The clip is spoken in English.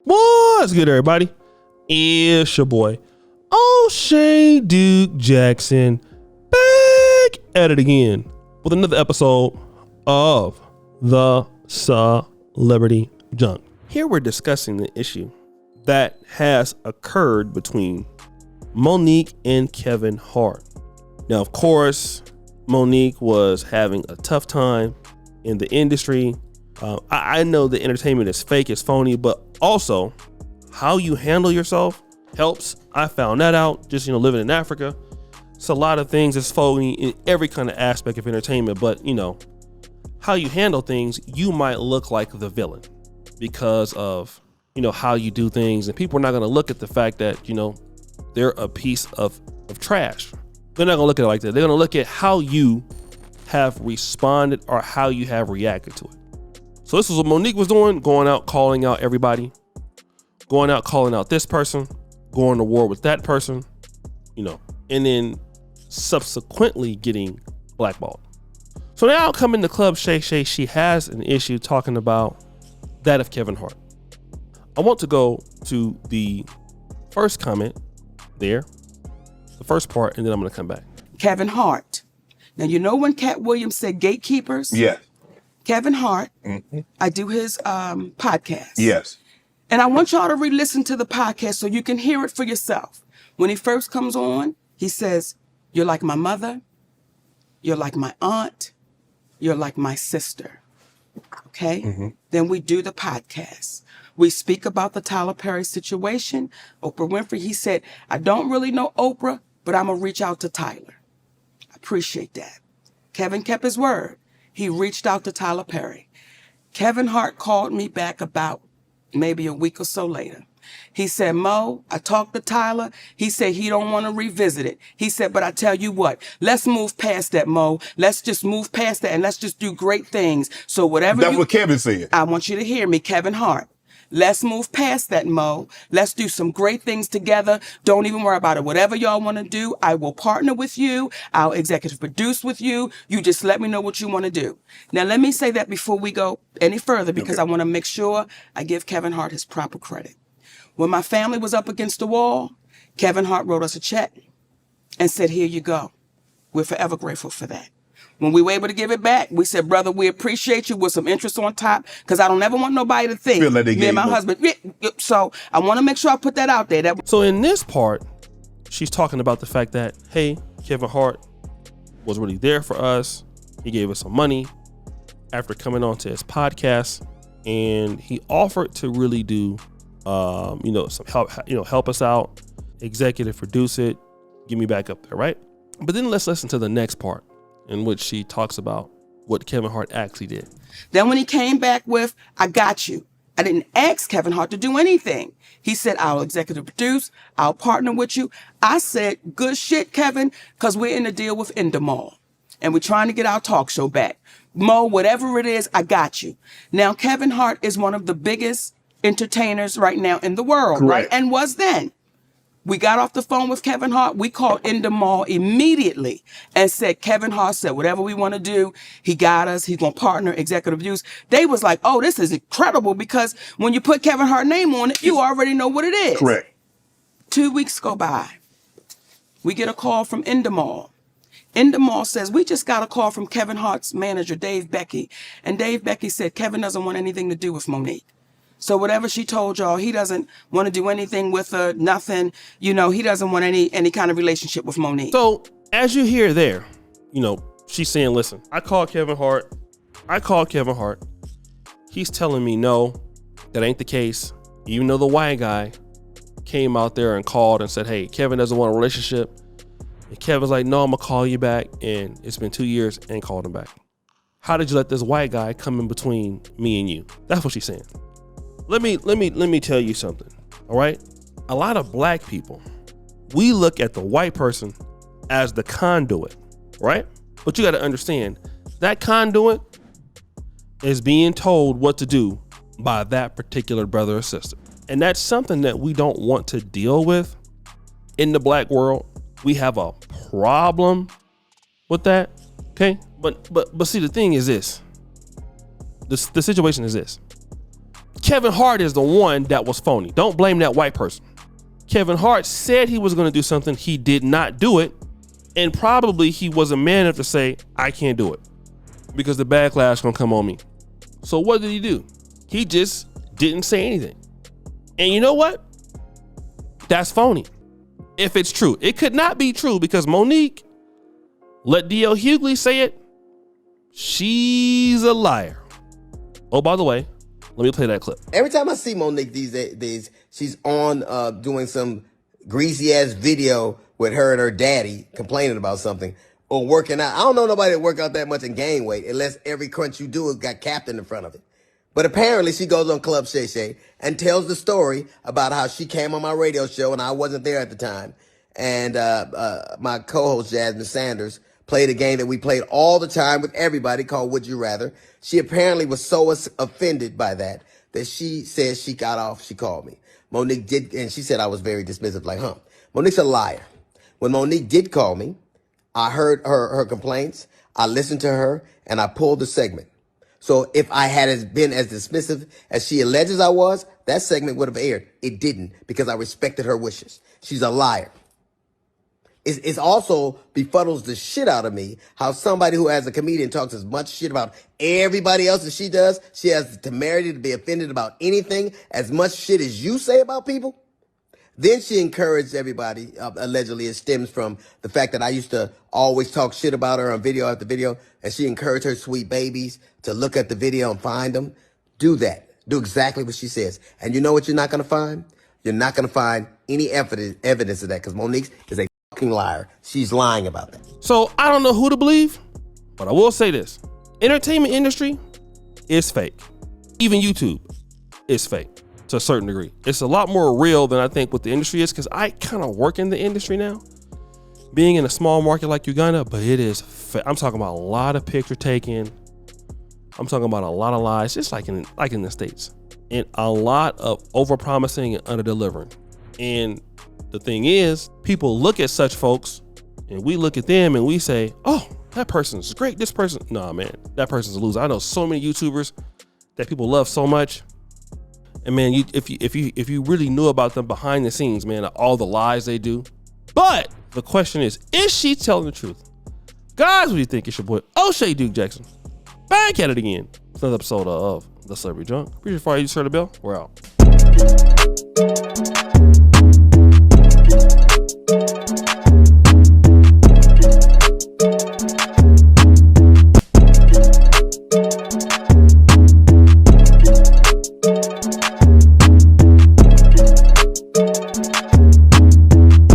What's good, everybody? It's your boy, O'Shea Duke Jackson, back at it again with another episode of the Celebrity Junk. Here we're discussing the issue that has occurred between Monique and Kevin Hart. Now, of course, Monique was having a tough time in the industry. I know the entertainment is fake, it's phony, but also how you handle yourself helps. I found that out just, living in Africa. It's a lot of things that's phony in every kind of aspect of entertainment, but how you handle things, you might look like the villain because of, how you do things. And people are not going to look at the fact that, they're a piece of trash. They're not going to look at it like that. They're going to look at how you have responded or how you have reacted to it. So this is what Monique was doing, going out, calling out everybody, going out, calling out this person, going to war with that person, and then subsequently getting blackballed. So now coming to Club Shay Shay, she has an issue talking about that of Kevin Hart. I want to go to the first comment there, the first part, and then I'm going to come back. Kevin Hart. Now, when Cat Williams said gatekeepers? Yeah. Kevin Hart, I do his podcast. Yes. And I want y'all to re-listen to the podcast so you can hear it for yourself. When he first comes on, he says, "You're like my mother. You're like my aunt. You're like my sister." Okay? Mm-hmm. Then we do the podcast. We speak about the Tyler Perry situation. Oprah Winfrey, he said, "I don't really know Oprah, but I'm going to reach out to Tyler." I appreciate that. Kevin kept his word. He reached out to Tyler Perry. Kevin Hart called me back about maybe a week or so later. He said, "Mo, I talked to Tyler." He said he don't want to revisit it. He said, "But I tell you what, let's move past that, Mo. Let's just move past that and let's just do great things." So whatever That's what Kevin said. I want you to hear me, Kevin Hart. Let's move past that, Mo. Let's do some great things together. Don't even worry about it. Whatever y'all want to do, I will partner with you. I'll executive produce with you. You just let me know what you want to do. Now, let me say that before we go any further, because I want to make sure I give Kevin Hart his proper credit. When my family was up against the wall, Kevin Hart wrote us a check and said, "Here you go." We're forever grateful for that. When we were able to give it back, we said, "Brother, we appreciate you," with some interest on top, because I don't ever want nobody to think Feel like they me and my husband. So I want to make sure I put that out there. So in this part, she's talking about the fact that, hey, Kevin Hart was really there for us. He gave us some money after coming on to his podcast, and he offered to really do, some help us out, executive produce it, get me back up there, right? But then let's listen to the next part, in which she talks about what Kevin Hart actually did. Then when he came back with, "I got you," I didn't ask Kevin Hart to do anything. He said, "I'll executive produce, I'll partner with you." I said, "Good shit, Kevin," because we're in a deal with Endemol, and we're trying to get our talk show back. Mo, whatever it is, I got you. Now, Kevin Hart is one of the biggest entertainers right now in the world, Correct. right? And was then. We got off the phone with Kevin Hart. We called Endemol immediately and said, Kevin Hart said, whatever we want to do, he got us. He's going to partner, executive use. They was like, "Oh, this is incredible," because when you put Kevin Hart name on it, you already know what it is. Correct. 2 weeks go by. We get a call from Endemol. Endemol says, "We just got a call from Kevin Hart's manager, Dave Becky." And Dave Becky said, "Kevin doesn't want anything to do with Monique. So whatever she told y'all, he doesn't want to do anything with her, nothing. He doesn't want any kind of relationship with Monique." So as you hear there, she's saying, "Listen, I called Kevin Hart. He's telling me no, that ain't the case." Even though the white guy came out there and called and said, "Hey, Kevin doesn't want a relationship." And Kevin's like, "No, I'm gonna call you back." And it's been 2 years and called him back. How did you let this white guy come in between me and you? That's what she's saying. Let me tell you something, all right? A lot of black people, we look at the white person as the conduit, right? But you got to understand, that conduit is being told what to do by that particular brother or sister. And that's something that we don't want to deal with in the black world. We have a problem with that, okay? But see, the thing is this. The situation is this. Kevin Hart is the one that was phony. Don't blame that white person. Kevin Hart said he was going to do something. He did not do it. And probably he wasn't man enough to say, I can't do it because the backlash is going to come on me. So what did he do? He just didn't say anything. And you know what? That's phony. If it's true, it could not be true because Monique, let D.L. Hughley say it. She's a liar. Oh, by the way, let me play that clip. Every time I see Monique these days, she's on doing some greasy ass video with her and her daddy complaining about something or working out. I don't know nobody that work out that much and gain weight unless every crunch you do has got Captain in front of it. But apparently she goes on Club Shay Shay and tells the story about how she came on my radio show and I wasn't there at the time. And my co-host Jasmine Sanders played a game that we played all the time with everybody called Would You Rather. She apparently was so offended by that she said she got off. She called me. Monique did, and she said I was very dismissive, like, Monique's a liar. When Monique did call me, I heard her complaints. I listened to her and I pulled the segment. So if I had been as dismissive as she alleges I was, that segment would have aired. It didn't because I respected her wishes. She's a liar. It's also befuddles the shit out of me how somebody who as a comedian talks as much shit about everybody else as she does. She has the temerity to be offended about anything as much shit as you say about people. Then she encouraged everybody, allegedly it stems from the fact that I used to always talk shit about her on video after video. And she encouraged her sweet babies to look at the video and find them. Do that. Do exactly what she says. And you know what you're not going to find? You're not going to find any evidence of that because Monique is a fucking liar. She's lying about that. So I don't know who to believe, but I will say this. Entertainment industry is fake. Even YouTube is fake to a certain degree. It's a lot more real than I think what the industry is because I kind of work in the industry now, being in a small market like Uganda, but it is I'm talking about a lot of picture taking. I'm talking about a lot of lies, just like in the States, and a lot of over-promising and under-delivering. And the thing is, people look at such folks and we look at them and we say, oh, that person's great. This person, nah, man, that person's a loser. I know so many YouTubers that people love so much. And man, if you really knew about them behind the scenes, man, all the lies they do. But the question is she telling the truth? Guys, what do you think? It's your boy O'Shea Duke Jackson. Back at it again. It's another episode of The Celebrity Junk. Appreciate it for you, Sir the Bell. We're out.